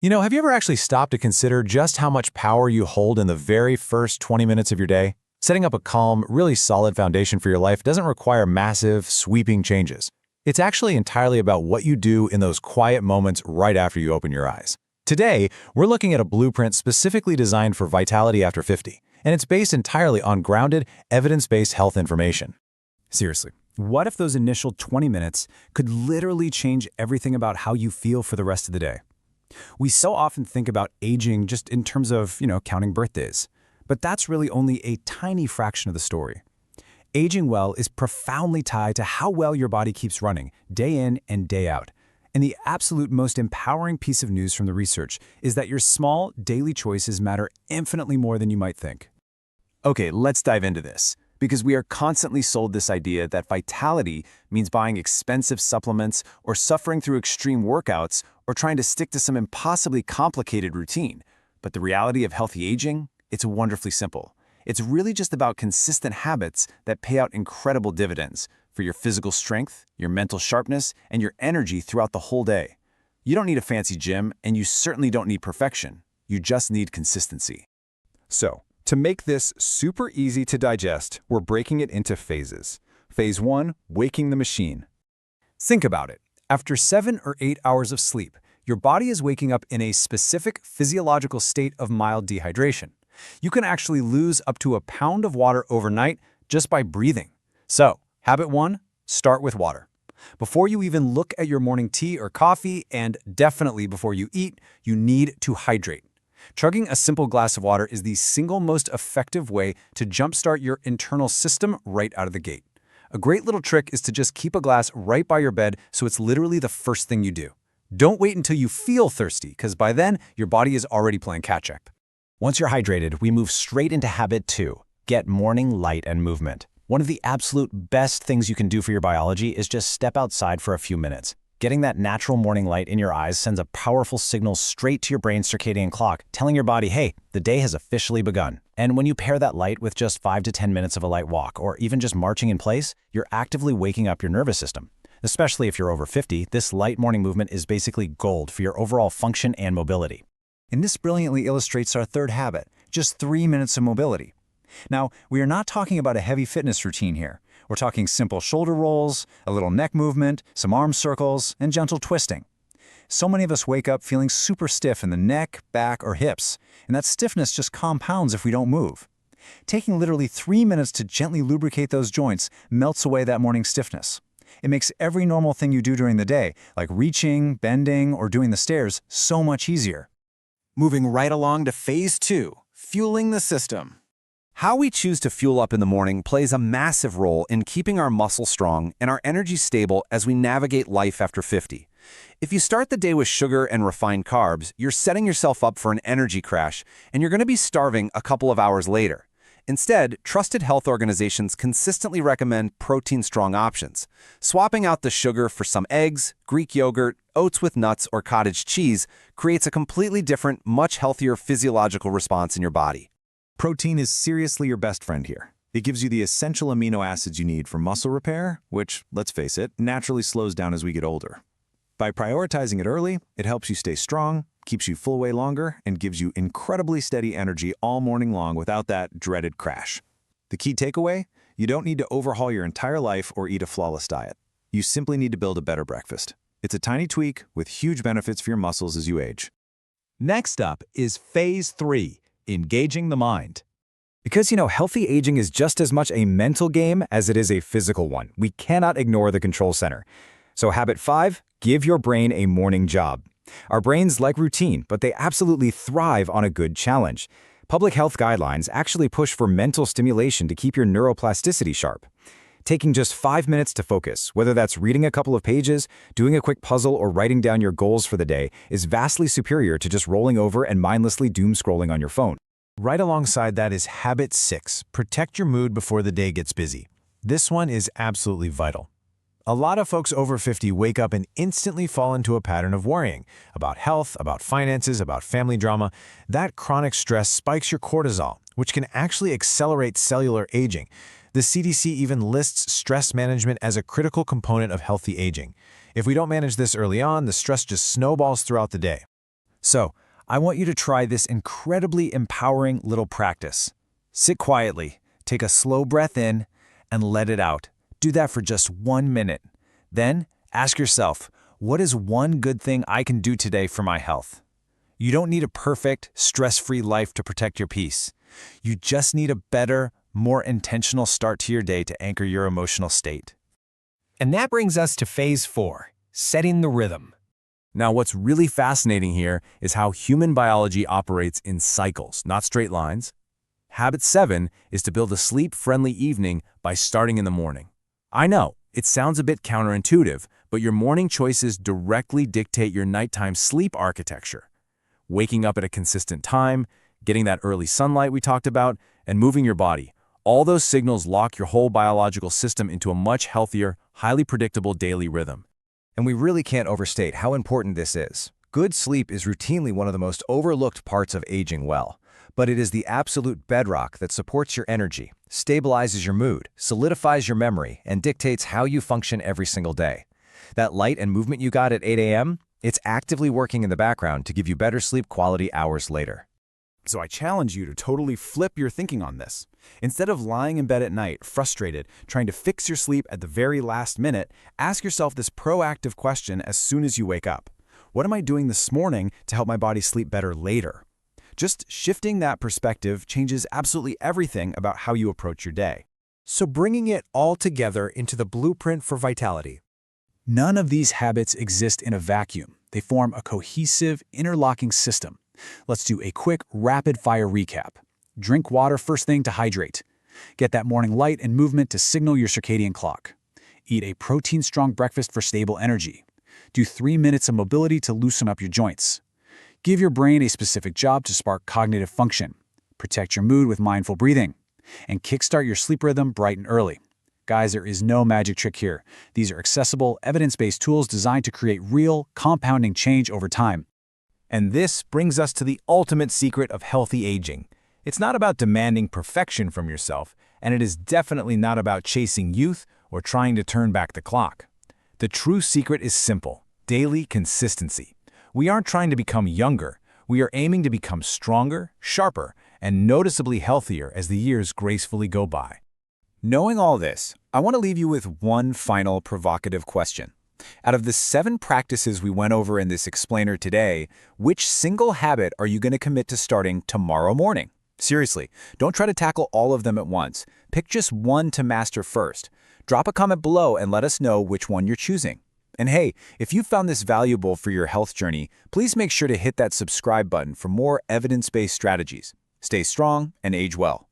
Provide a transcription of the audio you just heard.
Have you ever actually stopped to consider just how much power you hold in the very first 20 minutes of your day? Setting up a calm, really solid foundation for your life doesn't require massive, sweeping changes. It's actually entirely about what you do in those quiet moments right after you open your eyes. Today, we're looking at a blueprint specifically designed for vitality after 50, and it's based entirely on grounded, evidence-based health information. Seriously, what if those initial 20 minutes could literally change everything about how you feel for the rest of the day? We so often think about aging just in terms of, counting birthdays. But that's really only a tiny fraction of the story. Aging well is profoundly tied to how well your body keeps running, day in and day out. And the absolute most empowering piece of news from the research is that your small, daily choices matter infinitely more than you might think. Okay, let's dive into this, because we are constantly sold this idea that vitality means buying expensive supplements or suffering through extreme workouts or trying to stick to some impossibly complicated routine. But the reality of healthy aging? It's wonderfully simple. It's really just about consistent habits that pay out incredible dividends for your physical strength, your mental sharpness, and your energy throughout the whole day. You don't need a fancy gym, and you certainly don't need perfection. You just need consistency. So, to make this super easy to digest, we're breaking it into phases. Phase 1, waking the machine. Think about it. After 7 or 8 hours of sleep, your body is waking up in a specific physiological state of mild dehydration. You can actually lose up to a pound of water overnight just by breathing. So, habit 1, start with water. Before you even look at your morning tea or coffee, and definitely before you eat, you need to hydrate. Chugging a simple glass of water is the single most effective way to jumpstart your internal system right out of the gate. A great little trick is to just keep a glass right by your bed so it's literally the first thing you do. Don't wait until you feel thirsty, because by then, your body is already playing catch-up. Once you're hydrated, we move straight into habit 2, get morning light and movement. One of the absolute best things you can do for your biology is just step outside for a few minutes. Getting that natural morning light in your eyes sends a powerful signal straight to your brain's circadian clock, telling your body, hey, the day has officially begun. And when you pair that light with just 5 to 10 minutes of a light walk, or even just marching in place, you're actively waking up your nervous system. Especially if you're over 50, this light morning movement is basically gold for your overall function and mobility. And this brilliantly illustrates our third habit, just 3 minutes of mobility. Now, we are not talking about a heavy fitness routine here. We're talking simple shoulder rolls, a little neck movement, some arm circles, and gentle twisting. So many of us wake up feeling super stiff in the neck, back, or hips, and that stiffness just compounds if we don't move. Taking literally 3 minutes to gently lubricate those joints melts away that morning stiffness. It makes every normal thing you do during the day, like reaching, bending, or doing the stairs, so much easier. Moving right along to phase 2, fueling the system. How we choose to fuel up in the morning plays a massive role in keeping our muscles strong and our energy stable as we navigate life after 50. If you start the day with sugar and refined carbs, you're setting yourself up for an energy crash, and you're going to be starving a couple of hours later. Instead, trusted health organizations consistently recommend protein-strong options. Swapping out the sugar for some eggs, Greek yogurt, oats with nuts, or cottage cheese creates a completely different, much healthier physiological response in your body. Protein is seriously your best friend here. It gives you the essential amino acids you need for muscle repair, which, let's face it, naturally slows down as we get older. By prioritizing it early, it helps you stay strong, keeps you full way longer, and gives you incredibly steady energy all morning long without that dreaded crash. The key takeaway? You don't need to overhaul your entire life or eat a flawless diet. You simply need to build a better breakfast. It's a tiny tweak with huge benefits for your muscles as you age. Next up is phase 3, engaging the mind. Because, healthy aging is just as much a mental game as it is a physical one. We cannot ignore the control center. So habit 5, give your brain a morning job. Our brains like routine, but they absolutely thrive on a good challenge. Public health guidelines actually push for mental stimulation to keep your neuroplasticity sharp. Taking just 5 minutes to focus, whether that's reading a couple of pages, doing a quick puzzle, or writing down your goals for the day, is vastly superior to just rolling over and mindlessly doom scrolling on your phone. Right alongside that is habit 6, protect your mood before the day gets busy. This one is absolutely vital. A lot of folks over 50 wake up and instantly fall into a pattern of worrying about health, about finances, about family drama. That chronic stress spikes your cortisol, which can actually accelerate cellular aging. The CDC even lists stress management as a critical component of healthy aging. If we don't manage this early on, the stress just snowballs throughout the day. So, I want you to try this incredibly empowering little practice. Sit quietly, take a slow breath in, and let it out. Do that for just 1 minute. Then, ask yourself, what is one good thing I can do today for my health? You don't need a perfect, stress-free life to protect your peace. You just need a better, more intentional start to your day to anchor your emotional state. And that brings us to phase 4, setting the rhythm. Now, what's really fascinating here is how human biology operates in cycles, not straight lines. Habit 7 is to build a sleep-friendly evening by starting in the morning. I know, it sounds a bit counterintuitive, but your morning choices directly dictate your nighttime sleep architecture. Waking up at a consistent time, getting that early sunlight we talked about, and moving your body. All those signals lock your whole biological system into a much healthier, highly predictable daily rhythm. And we really can't overstate how important this is. Good sleep is routinely one of the most overlooked parts of aging well, but it is the absolute bedrock that supports your energy, stabilizes your mood, solidifies your memory, and dictates how you function every single day. That light and movement you got at 8 a.m., it's actively working in the background to give you better sleep quality hours later. So I challenge you to totally flip your thinking on this. Instead of lying in bed at night, frustrated, trying to fix your sleep at the very last minute, ask yourself this proactive question as soon as you wake up. What am I doing this morning to help my body sleep better later? Just shifting that perspective changes absolutely everything about how you approach your day. So bringing it all together into the blueprint for vitality. None of these habits exist in a vacuum. They form a cohesive, interlocking system. Let's do a quick, rapid-fire recap. Drink water first thing to hydrate. Get that morning light and movement to signal your circadian clock. Eat a protein-strong breakfast for stable energy. Do 3 minutes of mobility to loosen up your joints. Give your brain a specific job to spark cognitive function. Protect your mood with mindful breathing. And kickstart your sleep rhythm bright and early. Guys, there is no magic trick here. These are accessible, evidence-based tools designed to create real, compounding change over time. And this brings us to the ultimate secret of healthy aging. It's not about demanding perfection from yourself, and it is definitely not about chasing youth or trying to turn back the clock. The true secret is simple: daily consistency. We aren't trying to become younger. We are aiming to become stronger, sharper, and noticeably healthier as the years gracefully go by. Knowing all this, I want to leave you with one final provocative question. Out of the 7 practices we went over in this explainer today, which single habit are you going to commit to starting tomorrow morning? Seriously, don't try to tackle all of them at once. Pick just one to master first. Drop a comment below and let us know which one you're choosing. And hey, if you found this valuable for your health journey, please make sure to hit that subscribe button for more evidence-based strategies. Stay strong and age well.